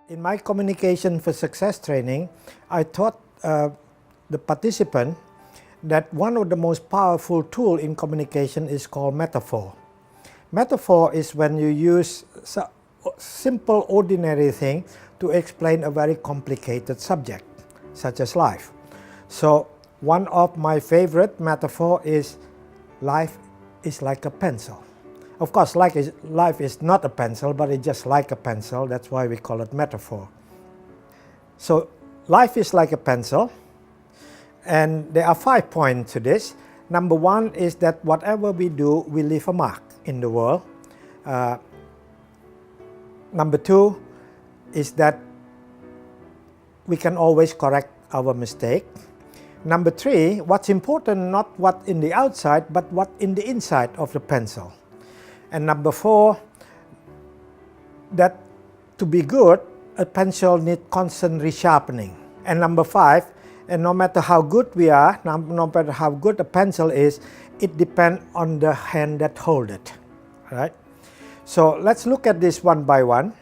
In my communication for success training, I taught the participant that one of the most powerful tools in communication is called metaphor. Metaphor is when you use simple ordinary thing to explain a very complicated subject, such as life. So one of my favorite metaphor is life is like a pencil. Of course, life is not a pencil, but it's just like a pencil. That's why we call it metaphor. So life is like a pencil, and there are 5 points to this. Number 1 is that whatever we do, we leave a mark in the world. Number 2 is that we can always correct our mistake. Number 3, what's important, not what in the outside, but what in the inside of the pencil. And number 4, that to be good, a pencil needs constant resharpening. And number 5, and no matter how good we are, no matter how good a pencil is, it depends on the hand that holds it, right? So let's look at this one by one.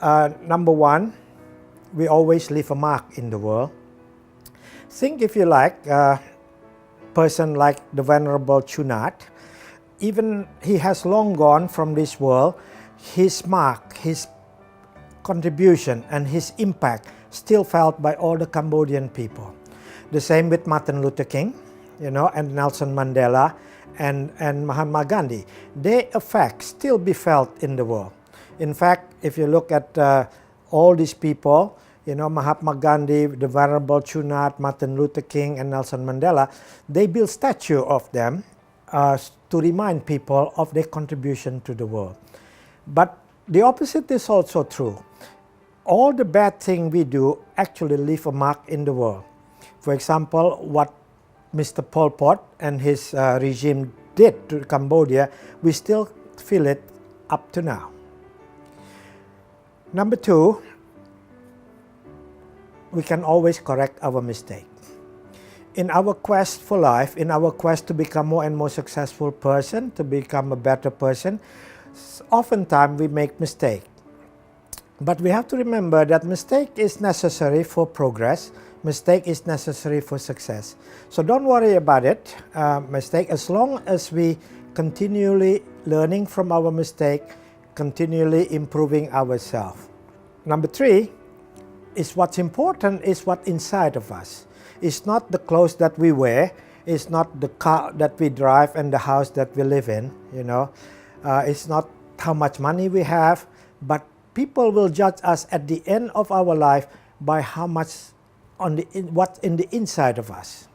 Number 1, we always leave a mark in the world. Think, if you like, a person like the Venerable Chunat. Even he has long gone from this world, his mark, his contribution and his impact still felt by all the Cambodian people. The same with Martin Luther King, and Nelson Mandela and Mahatma Gandhi. Their effect still be felt in the world. In fact, if you look at all these people, Mahatma Gandhi, the Venerable Chunat, Martin Luther King and Nelson Mandela, they built statue of them to remind people of their contribution to the world. But the opposite is also true. All the bad things we do actually leave a mark in the world. For example, what Mr. Pol Pot and his regime did to Cambodia, we still feel it up to now. Number 2, we can always correct our mistake. In our quest for life, in our quest to become more and more successful person, to become a better person, oftentimes we make mistakes. But we have to remember that mistake is necessary for progress. Mistake is necessary for success. So don't worry about it, mistake, as long as we continually learning from our mistake, continually improving ourselves. Number 3 is what's important is what's inside of us. It's not the clothes that we wear, it's not the car that we drive and the house that we live in, it's not how much money we have, but people will judge us at the end of our life by how much what's in the inside of us.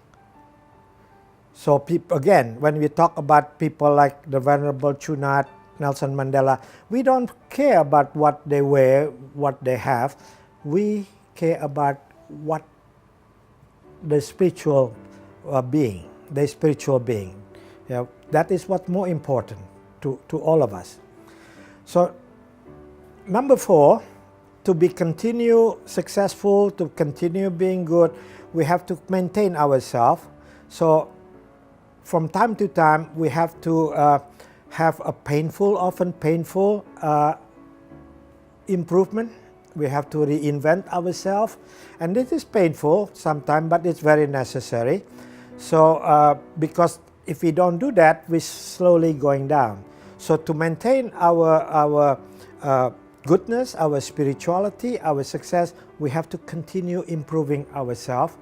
So again, when we talk about people like the Venerable Chunat, Nelson Mandela, we don't care about what they wear, what they have. We care about what the spiritual being, the spiritual being. That is what's more important to all of us. So number 4, to be continue successful, to continue being good, we have to maintain ourselves. So from time to time, we have to have a often painful improvement. We have to reinvent ourselves, and this is painful sometimes, but it's very necessary. So because if we don't do that, we're slowly going down. So to maintain our goodness, our spirituality, our success, we have to continue improving ourselves.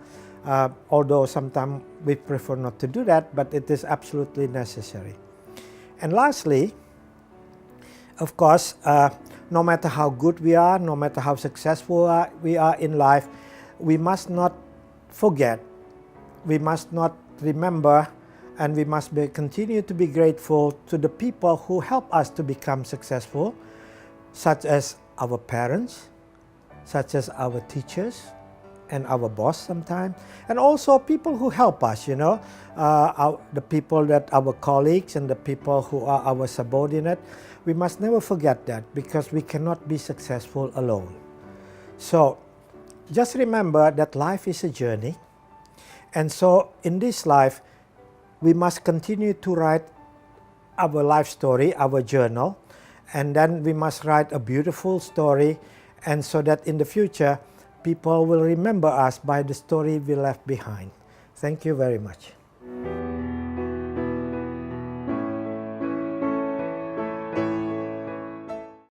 Although sometimes we prefer not to do that, but it is absolutely necessary. And lastly, of course, no matter how good we are, no matter how successful we are in life, we must not forget, we must not remember, and we must continue to be grateful to the people who help us to become successful, such as our parents, such as our teachers, and our boss sometimes, and also people who help us, the people that our colleagues and the people who are our subordinate. We must never forget that, because we cannot be successful alone. So just remember that life is a journey, and so in this life we must continue to write our life story, our journal, and then we must write a beautiful story and so that in the future people will remember us by the story we left behind. Thank you very much.